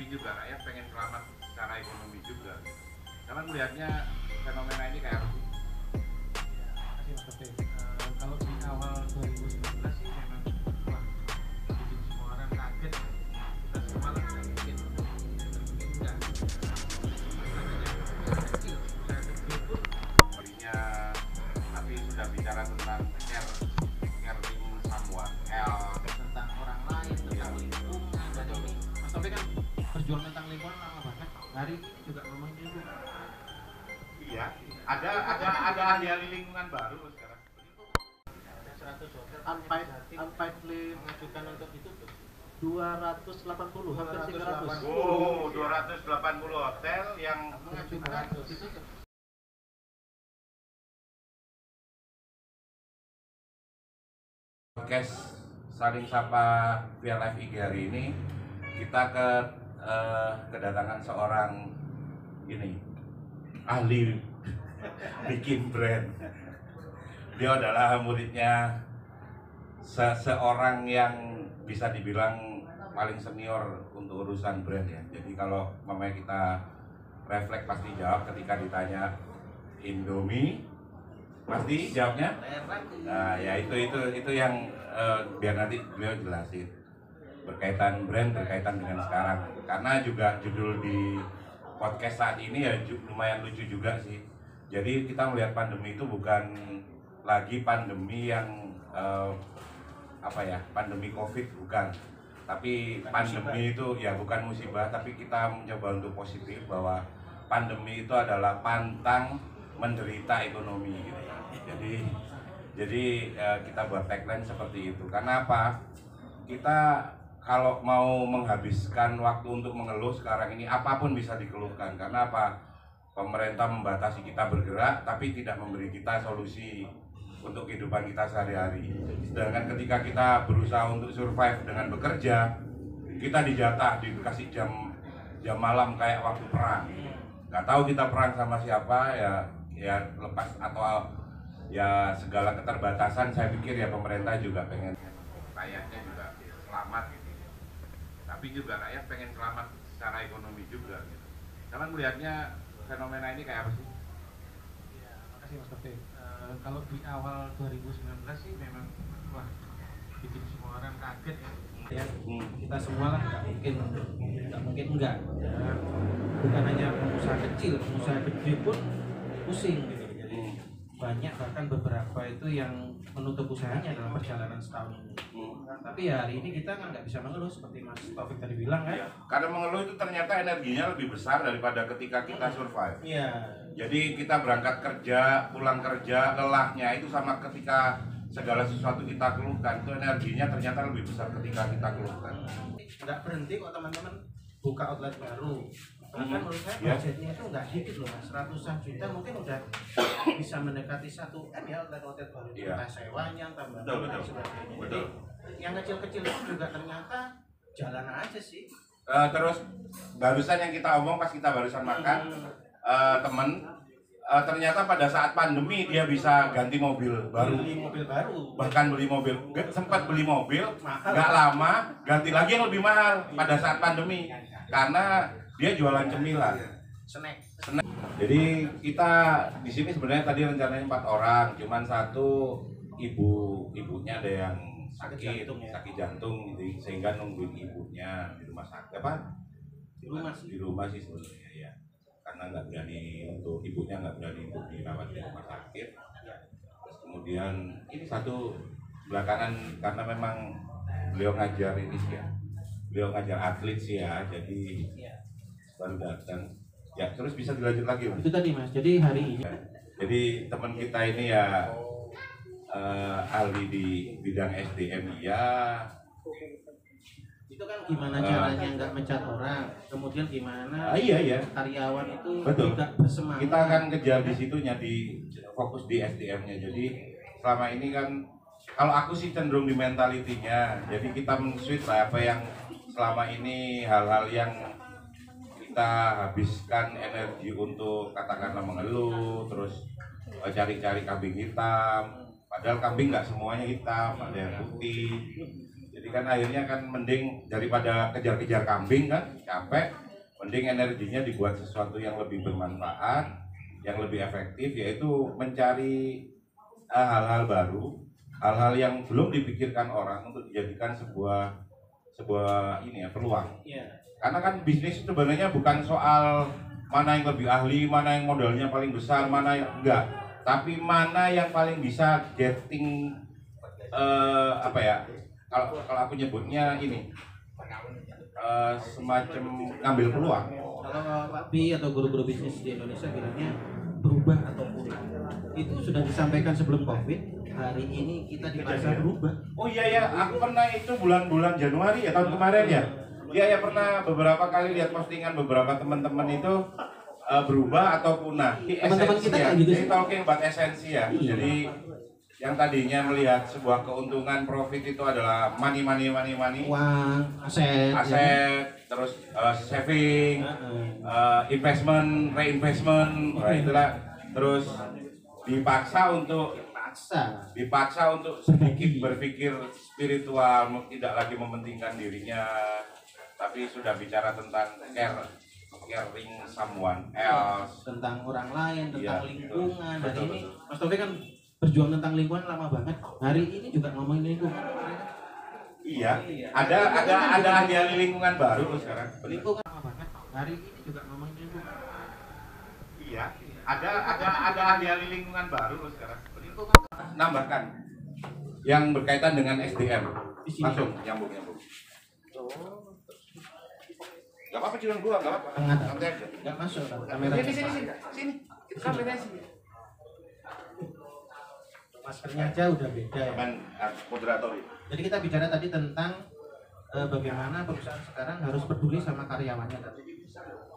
tapi juga rakyat pengen selamat secara ekonomi juga. Karena melihatnya fenomena ini kayak apa sih? Terima kasih Mas Taufik. Kalau di awal 2019 sih memang wah, bikin semua orang kaget. Kita semua lah nggak mungkin enggak. Namanya usaha kecil pun Belinya, tapi sudah bicara tentang caring someone else, tentang orang lain, tentang lingkungan, dan ini Mas Taufik kan berjuang tentang lingkungan lama banget. Hari ini juga ngomongin lingkungan. Iya, ada ahli lingkungan baru sekarang. Ada 100 hotel Unpaid leave mengajukan untuk ditutup. 280 hampir 300. Oh, 280 hotel yang Mengajukan untuk ditutup. Podcast saling sapa via live IG hari ini kita kedatangan seorang ini ahli bikin brand. Dia adalah muridnya seorang yang bisa dibilang paling senior untuk urusan brand ya. Jadi kalau mamanya kita refleks pasti jawab ketika ditanya Indomie pasti jawabnya. Nah ya itu yang biar nanti beliau jelasin berkaitan brand, berkaitan dengan sekarang. Karena juga judul di podcast saat ini ya lumayan lucu juga sih. Jadi kita melihat pandemi itu bukan lagi pandemi yang pandemi COVID bukan. Tapi pandemi itu ya bukan musibah, tapi kita mencoba untuk positif bahwa pandemi itu adalah pantang menderita ekonomi gitu ya. Jadi kita buat tagline seperti itu. Karena apa? Kita kalau mau menghabiskan waktu untuk mengeluh sekarang ini apapun bisa dikeluhkan. Karena apa? Pemerintah membatasi kita bergerak tapi tidak memberi kita solusi untuk kehidupan kita sehari-hari. Sedangkan ketika kita berusaha untuk survive dengan bekerja, kita dijatah, dikasih jam malam kayak waktu perang. Nggak tahu kita perang sama siapa ya lepas atau ya segala keterbatasan. Saya pikir ya pemerintah juga pengen rakyatnya juga selamat gitu. Tapi juga rakyat pengen selamat secara ekonomi juga gitu. Karena melihatnya fenomena ini kayak apa sih? Ya, makasih Mas Taufik. Kalau di awal 2019 sih memang wah bikin semua orang kaget ya. Kita semua lah nggak mungkin enggak. Ya, bukan hanya pengusaha kecil pun pusing gitu. Jadi banyak bahkan beberapa itu yang menutup usahanya dalam perjalanan setahun ini. Tapi ya hari ini kita kan nggak bisa mengeluh seperti Mas Taufik tadi bilang kan. Karena mengeluh itu ternyata energinya lebih besar daripada ketika kita survive. Iya. Jadi kita berangkat kerja, pulang kerja, lelahnya itu sama ketika segala sesuatu kita keluhkan, itu energinya ternyata lebih besar ketika kita keluhkan. Nggak berhenti kok teman-teman buka outlet baru. Bahkan menurut saya budgetnya itu nggak dikit loh Mas, ratusan juta mungkin udah bisa mendekati 1 M ya outlet baru. Entah sewanya, tambah dan sebagainya. Jadi yang kecil-kecil itu juga ternyata jalan aja sih. Terus barusan yang kita omong pas kita barusan makan, temen ternyata pada saat pandemi dia bisa ganti mobil baru. Bahkan beli mobil, sempat beli mobil, nggak lama ganti lagi yang lebih mahal pada saat pandemi. Karena dia jualan cemilan. Snack. Jadi kita di sini sebenarnya tadi rencananya 4 orang, cuman satu ibunya ada yang sakit jantung gitu, sehingga nungguin ibunya di rumah sakit di rumah sih sebenarnya ya, karena nggak berani untuk ibunya nggak berani untuk dirawat di rumah sakit. Terus kemudian ini satu belakangan karena memang beliau ngajar ini sih ya, beliau ngajar atlet sih ya, jadi baru datang ya. Terus bisa dilanjut lagi Mas? Itu tadi Mas, jadi hari ini jadi teman kita ini ya ahli di bidang SDM ya. Itu kan gimana caranya nggak mencat orang, kemudian gimana iya karyawan itu betul. juga bersemangat. Kita akan kejar di situnya, di fokus di SDM-nya. Jadi selama ini kan kalau aku sih cenderung di mentalitinya. Jadi kita men-switch lah apa yang selama ini hal-hal yang kita habiskan energi untuk katakanlah mengeluh, terus cari-cari kambing hitam. Padahal kambing nggak semuanya hitam, ada yang putih. Jadi kan akhirnya kan mending daripada kejar-kejar kambing kan capek, mending energinya dibuat sesuatu yang lebih bermanfaat, yang lebih efektif, yaitu mencari hal-hal baru, hal-hal yang belum dipikirkan orang untuk dijadikan sebuah ini ya, peluang. Karena kan bisnis itu sebenarnya bukan soal mana yang lebih ahli, mana yang modalnya paling besar, mana yang enggak, tapi mana yang paling bisa getting apa ya, kalau aku nyebutnya ini semacam ngambil peluang. Kalau Pak Bi atau guru-guru bisnis di Indonesia bilangnya berubah atau pulang, itu sudah disampaikan sebelum COVID. Hari ini kita dipaksa berubah. Oh iya, aku pernah itu bulan-bulan Januari ya, tahun kemarin ya. Iya, pernah beberapa kali lihat postingan beberapa teman-teman itu berubah atau punah. Teman-teman kita kayak gitu sih. Talking about esensi ya. Iya. Jadi yang tadinya melihat sebuah keuntungan profit itu adalah money, Uang, aset, terus saving, investment, reinvestment, itulah. Terus dipaksa untuk sedikit berpikir spiritual, tidak lagi mementingkan dirinya, tapi sudah bicara tentang caring someone else, tentang orang lain, tentang lingkungan. Hari betul. ini Mas Taufik kan berjuang tentang lingkungan lama banget. Hari ini juga ngomongin lingkungan. Iya, ada ahli lingkungan baru loh sekarang. Lingkungan lama banget. Hari ini juga ngomongin lingkungan. Iya, ada ahli lingkungan baru loh sekarang. Nambahkan yang berkaitan dengan SDM, langsung nyambung. Gak apa-apa, cuma gua, gak apa-apa. Santai aja. Enggak masuk kamera. Sini. Kameranya sini. Maskernya aja udah beda ya. Moderator. Jadi kita bicara tadi tentang bagaimana perusahaan sekarang harus peduli sama karyawannya.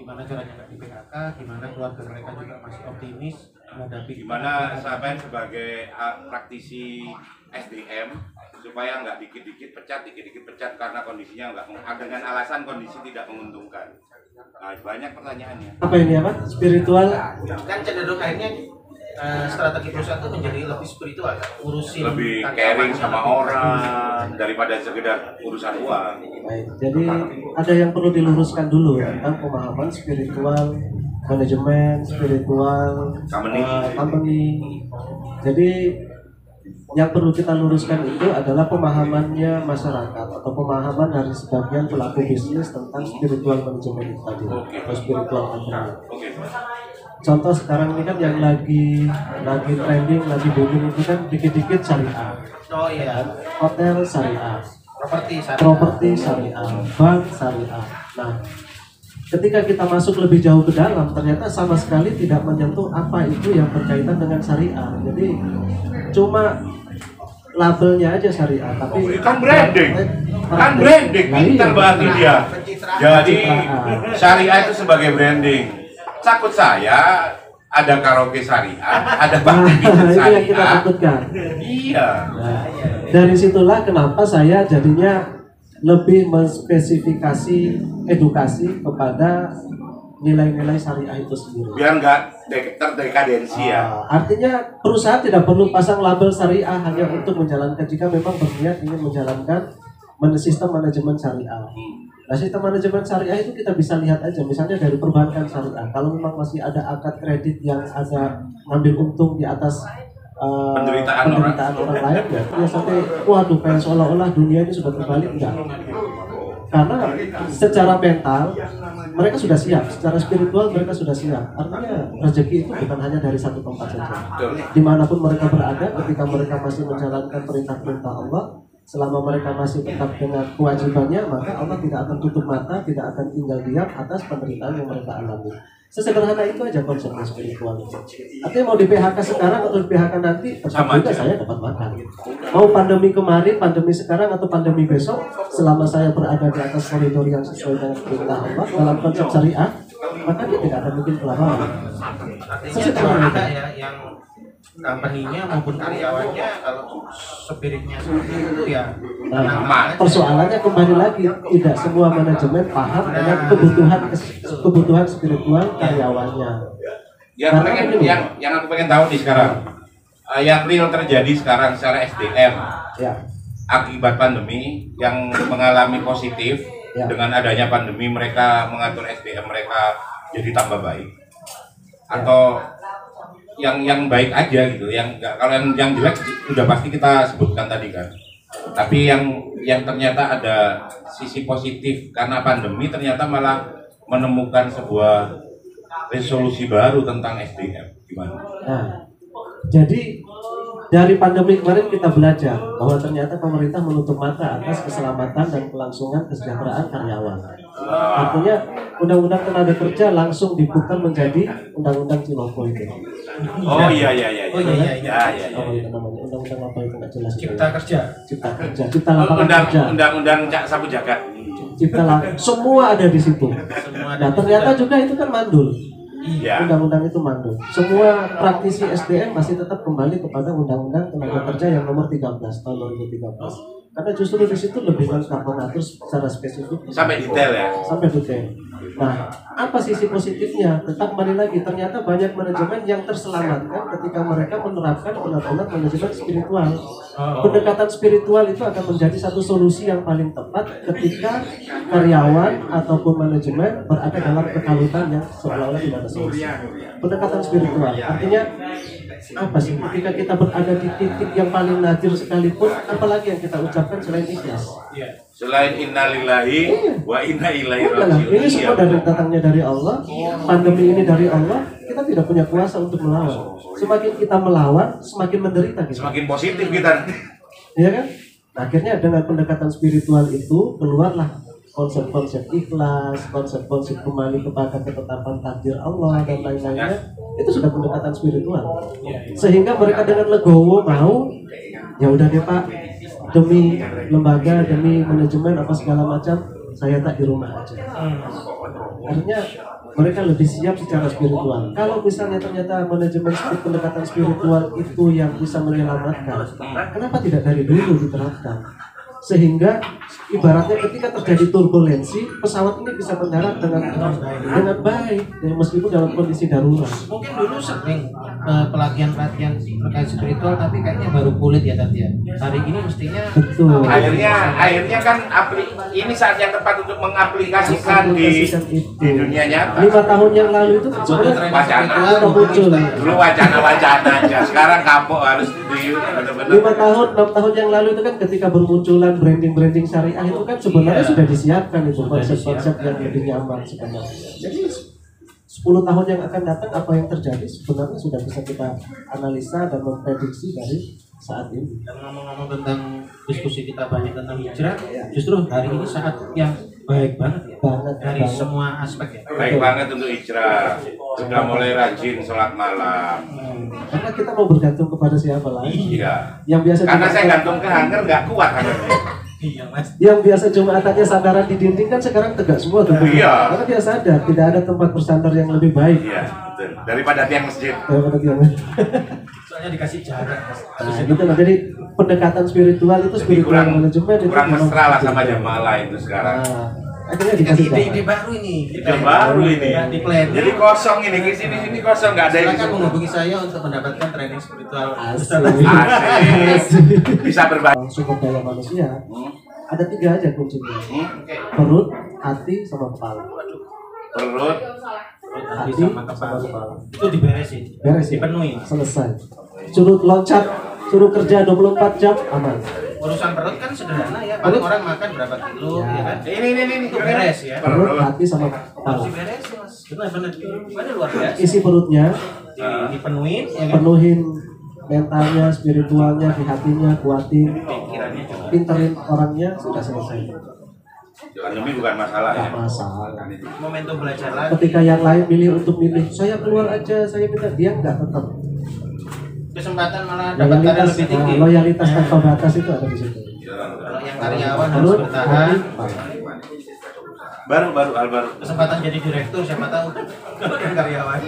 Gimana caranya nggak di PHK, gimana keluarga mereka juga masih optimis menghadapi. Gimana sampai sebagai praktisi SDM supaya nggak dikit-dikit pecat karena kondisinya nggak, dengan alasan kondisi tidak menguntungkan. Nah, banyak pertanyaannya. Apa ini apa? Spiritual? Kan cenderung akhirnya strategi perusahaan itu menjadi lebih spiritual, ngurusin lebih caring sama orang daripada sekedar urusan uang. Baik, jadi ada yang perlu diluruskan dulu ya, tentang pemahaman spiritual manajemen, spiritual company. Jadi yang perlu kita luruskan itu adalah pemahamannya masyarakat atau pemahaman dari sebagian pelaku bisnis tentang spiritual manajemen itu tadi, atau spiritual company. Contoh sekarang ini kan yang lagi trending, lagi booming itu kan dikit-dikit syariah. Oh iya. Hotel syariah, properti syariah, bank syariah. Nah, ketika kita masuk lebih jauh ke dalam, ternyata sama sekali tidak menyentuh apa itu yang berkaitan dengan syariah. Jadi cuma labelnya aja syariah, tapi kan branding, pintar banget dia. Jadi syariah itu sebagai branding. Takut saya ada karaoke syariah, ada bakti itu yang kita takutkan. Iya. Nah, dari situlah kenapa saya jadinya lebih menspesifikasi edukasi kepada nilai-nilai syariah itu sendiri. Biar nggak terdekadensi ya. Artinya perusahaan tidak perlu pasang label syariah hanya untuk menjalankan, jika memang berniat ingin menjalankan sistem manajemen syariah. Nah, sistem manajemen syariah itu kita bisa lihat aja, misalnya dari perbankan syariah. Kalau memang masih ada akad kredit yang ada ngambil untung di atas penderitaan orang lain, ya sampai waduh kayak seolah-olah dunia ini sudah terbalik, enggak. Karena secara mental mereka sudah siap, secara spiritual mereka sudah siap. Artinya rezeki itu bukan hanya dari satu tempat saja. Dimanapun mereka berada, ketika mereka masih menjalankan perintah-perintah Allah, selama mereka masih tetap dengan kewajibannya, maka Allah tidak akan tutup mata, tidak akan tinggal diam atas penderitaan yang mereka alami. Sesederhana itu aja konsepnya spiritual. Artinya mau di PHK sekarang atau di PHK nanti, tetap juga saya dapat makan. Mau pandemi kemarin, pandemi sekarang atau pandemi besok, selama saya berada di atas koridor yang sesuai dengan perintah Allah dalam konsep syariah, maka dia tidak akan bikin kelaparan. Sesederhana ada ya yang company-nya maupun karyawannya kalau spiritnya seperti itu ya. Nah, persoalannya kembali lagi, tidak semua manajemen paham dengan kebutuhan spiritual karyawannya. Yang aku pengen tahu nih sekarang, yang real terjadi sekarang secara SDM, ya. akibat pandemi yang mengalami positif Ya. dengan adanya pandemi mereka mengatur SDM mereka jadi tambah baik atau yang baik aja gitu, yang enggak, kalau yang jelek sudah pasti kita sebutkan tadi kan, tapi yang ternyata ada sisi positif karena pandemi ternyata malah menemukan sebuah resolusi baru tentang SDM gimana? Nah, jadi dari pandemi kemarin kita belajar bahwa ternyata pemerintah menutup mata atas keselamatan dan kelangsungan kesejahteraan karyawan. Artinya undang-undang tenaga kerja langsung diputar menjadi undang-undang Ciloko itu. Oh iya. Oh iya. Apa itu namanya? Undang-undang apa itu nggak jelas. Cipta kerja. Cipta kerja, cipta lapangan kerja. Undang-undang Cak Sapu Jagat. Semua ada di situ. Semua ada Nah, di ternyata situ. juga itu kan mandul. Iya. Undang-undang itu mandul. Semua praktisi SDM masih tetap kembali kepada Undang-Undang Tenaga Kerja yang nomor 13 tahun 2013. Karena justru di situ lebih lengkap mengatur secara spesifik Sampai detail ya. sampai detail. Nah, apa sisi positifnya? Tetap kembali lagi, ternyata banyak manajemen yang terselamatkan ketika mereka menerapkan benar-benar manajemen spiritual. Pendekatan spiritual itu akan menjadi satu solusi yang paling tepat ketika karyawan ataupun manajemen berada dalam kekalutan yang seolah-olah tidak ada solusi. Pendekatan spiritual artinya apa sih? Ketika kita berada di titik yang paling najis sekalipun, apalagi yang kita ucapkan selain ikhlas? Selain innalillahi wa inna ilaihi Udahlah, rajiun. ini semua dari datangnya dari Allah. Pandemi ini dari Allah. Kita tidak punya kuasa untuk melawan. Semakin kita melawan, semakin menderita kita. Semakin positif kita. Iya kan? Nah, akhirnya dengan pendekatan spiritual itu keluarlah konsep-konsep ikhlas, konsep-konsep kembali kepada ketetapan takdir Allah dan lain-lainnya. Itu sudah pendekatan spiritual. Sehingga mereka dengan legowo mau, ya udah deh Pak, demi lembaga, demi manajemen apa segala macam, saya tak di rumah aja. Artinya mereka lebih siap secara spiritual. Kalau misalnya ternyata manajemen pendekatan spiritual itu yang bisa menyelamatkan, kenapa tidak dari dulu diterapkan? Sehingga ibaratnya ketika terjadi turbulensi, pesawat ini bisa mendarat dengan baik, ya, meskipun dalam kondisi darurat. Mungkin dulu sering pelatihan-pelatihan terkait spiritual, tapi kayaknya baru kulit ya tadi ya. Hari ini mestinya Betul. Akhirnya kan ini saat yang tepat untuk mengaplikasikan di dunia nyata. 5 tahun yang lalu itu kan sebenarnya Wacana. udah muncul. Dulu wacana-wacana aja, sekarang kapok harus di benar-benar. 5 tahun, 6 tahun yang lalu itu kan ketika bermunculan branding syariah itu kan sebenarnya sudah disiapkan itu konsep-konsep yang lebih nyaman sebenarnya. Jadi 10 tahun yang akan datang apa yang terjadi sebenarnya sudah bisa kita analisa dan memprediksi dari saat ini. Dan ngomong-ngomong tentang diskusi kita banyak tentang hijrah, justru hari ini saat yang baik banget ya. Dari semua aspek ya. Baik banget untuk hijrah. Sudah mulai rajin sholat malam. Karena kita mau bergantung kepada siapa lagi? Iya. Yang biasa Karena saya Jumatan- gantung ke hanger nggak kuat hangernya. Iya mas. yang biasa Jumatannya sandaran di dinding kan sekarang tegak semua tuh. Iya. Karena dia sadar tidak ada tempat bersandar yang lebih baik Iya, betul. Daripada tiang masjid. daripada dia. Soalnya dikasih jarak mas. Nah, gitu loh. Jadi pendekatan spiritual itu Jadi spiritual manajemen itu kurang memang- mesra lah sama jamaah lain itu sekarang. Nah, akhirnya dikasih Ide-ide jarak. baru ini. Ide baru ini. Di plan. Jadi kosong ini, di sini kosong nggak ada yang Silakan menghubungi saya untuk mendapatkan training spiritual. Asik. Asik. Bisa berbagi. Sumber daya manusia ada 3 aja kuncinya: Oke. perut, hati, sama kepala. Perut, Hati Hati sama sama kepala. kepala. Itu diberesin. Beres ya? Dipenuhi. Selesai. Suruh loncat, suruh kerja 24 jam aman. Urusan perut kan sederhana ya. Paling orang makan berapa kilo Ya. ya kan. ini Itu beres ya. Perut, hati, sama Harus kepala. diberesin mas. Benar-benar. Ini luar biasa. Isi perutnya Dipenuhin ya kan. penuhin mentalnya, spiritualnya, di hatinya, kuatin, Pikirannya juga. pinterin orangnya, sudah selesai. pandemi bukan masalah ya. Gak masalah. Momentum belajar lagi. Ketika yang lain milih untuk milih, saya keluar aja, saya minta, dia nggak tetap. Kesempatan malah dapat karya Loyalitas, lebih tinggi. loyalitas tanpa batas itu ada di situ. Kalau yang karyawan harus Perut, bertahan. hati, kepala. Baru hal baru. Kesempatan jadi direktur siapa tahu. Kalau yang karyawan.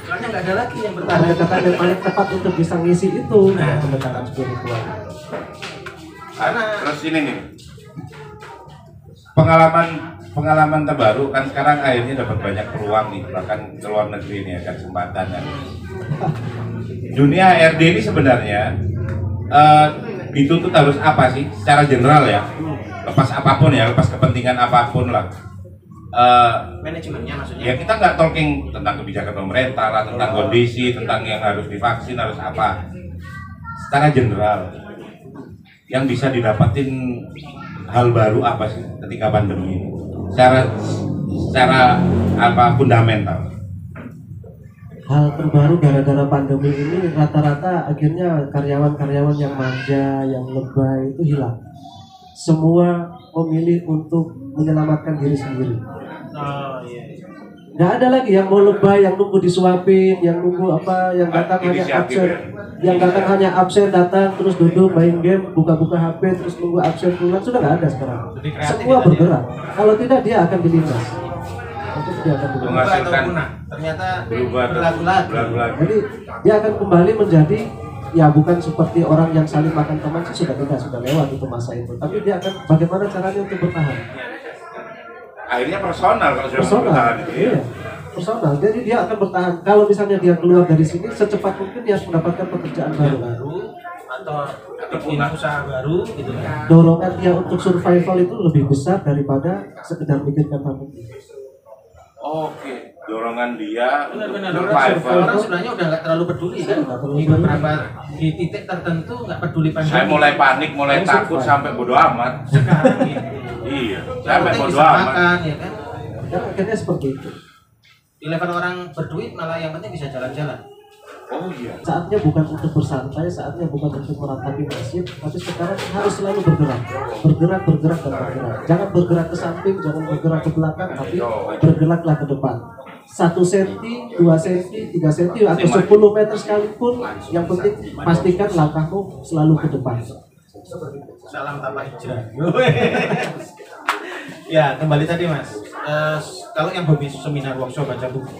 Soalnya nggak ada lagi yang bertahan. Pendekatan yang paling tepat untuk bisa ngisi itu, pendekatan spiritual. Karena Terus ini nih, pengalaman terbaru kan sekarang akhirnya dapat banyak peluang nih, bahkan ke luar negeri nih ada kesempatan kan. Dunia HRD ini sebenarnya dituntut harus apa sih secara general ya, lepas apapun ya, lepas kepentingan apapun lah. Manajemennya maksudnya. Ya kita nggak talking tentang kebijakan pemerintah lah, tentang kondisi, tentang yang harus divaksin, harus apa. Secara general, yang bisa didapatin hal baru apa sih ketika pandemi ini? Secara apa fundamental? Hal terbaru gara-gara pandemi ini rata-rata akhirnya karyawan-karyawan yang manja, yang lebay itu hilang. Semua memilih untuk menyelamatkan diri sendiri. Oh iya. Nggak ada lagi yang mau lebay, yang nunggu disuapin, yang nunggu apa, yang datang hanya absen, yang datang hanya absen, datang terus duduk main game, buka-buka HP terus nunggu absen pulang, sudah nggak ada sekarang. Semua bergerak. Kalau tidak dia akan dilindas. Dia akan dilindas. Menghasilkan ternyata berubah berlaku lagi. Jadi dia akan kembali menjadi ya bukan seperti orang yang saling makan teman sih, sudah tidak, sudah lewat itu masa itu. Tapi dia akan bagaimana caranya untuk bertahan. Akhirnya personal kalau sudah Personal, bertahan itu ya. iya, personal. Jadi dia akan bertahan. Kalau misalnya dia keluar dari sini secepat mungkin dia harus mendapatkan pekerjaan baru, Atau bikin usaha baru gitu kan. dorongan dia untuk survival itu lebih besar daripada sekedar mikirkan pandemi. Oke, dorongan dia Benar-benar untuk orang survival. sebenarnya udah nggak terlalu peduli kan. Nggak terlalu Di peduli. beberapa di titik tertentu nggak peduli pandemi. Saya mulai panik, mulai Saya takut survive. sampai bodo amat. Sekarang gitu. Iya, Yang sampai penting bodo bisa amat. makan ya kan. Dan akhirnya seperti itu. Di level orang berduit malah yang penting bisa jalan-jalan. Oh iya. Saatnya bukan untuk bersantai, saatnya bukan untuk meratapi nasib, tapi sekarang harus selalu bergerak, bergerak, bergerak dan bergerak. Jangan bergerak ke samping, jangan bergerak ke belakang, tapi bergeraklah ke depan. 1 senti, 2 senti, 3 senti, atau 10 meter sekalipun, yang penting pastikan langkahmu selalu ke depan. Salam tanpa hijrah. Ya, kembali tadi Mas. Kalau yang hobi seminar, workshop, baca buku,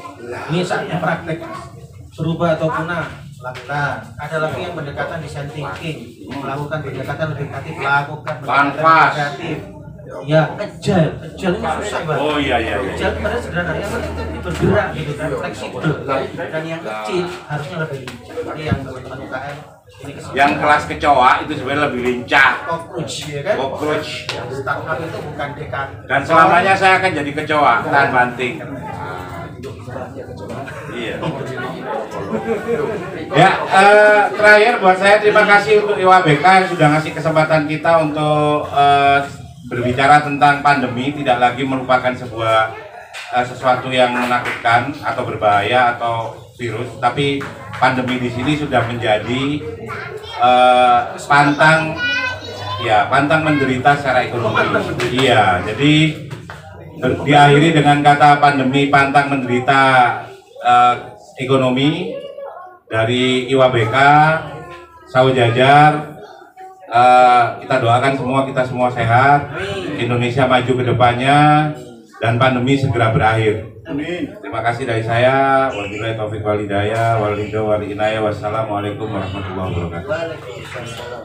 ini saatnya praktek. Berubah atau punah, lakukan. Ada lagi yang pendekatan design thinking, melakukan pendekatan lebih kreatif, lakukan pendekatan Kanvas. kreatif. Ya, agile ini susah banget. Oh iya. Agile pada sederhana, yang penting itu bergerak gitu kan, fleksibel. Dan yang kecil harusnya lebih lincah. Jadi yang teman-teman UKM ini Yang kelas kecoa itu sebenarnya lebih lincah. cockroach ya kan? Cockroach. Yang startup itu bukan dekan. Dan selamanya saya akan jadi kecoa, tahan banting. Iya. Ya, terakhir buat saya terima kasih untuk IWBK yang sudah ngasih kesempatan kita untuk berbicara tentang pandemi, tidak lagi merupakan sebuah sesuatu yang menakutkan atau berbahaya atau virus, tapi pandemi di sini sudah menjadi pantang menderita secara ekonomi. Iya, jadi diakhiri dengan kata pandemi pantang menderita ekonomi dari IWBK, Sawo Jajar. Kita doakan kita semua sehat, Indonesia maju ke depannya, dan pandemi segera berakhir. Terima kasih dari saya. Wabillahi taufiq wal hidayah, wal ridho wal inayah. Wassalamualaikum warahmatullahi wabarakatuh. Waalaikumsalam.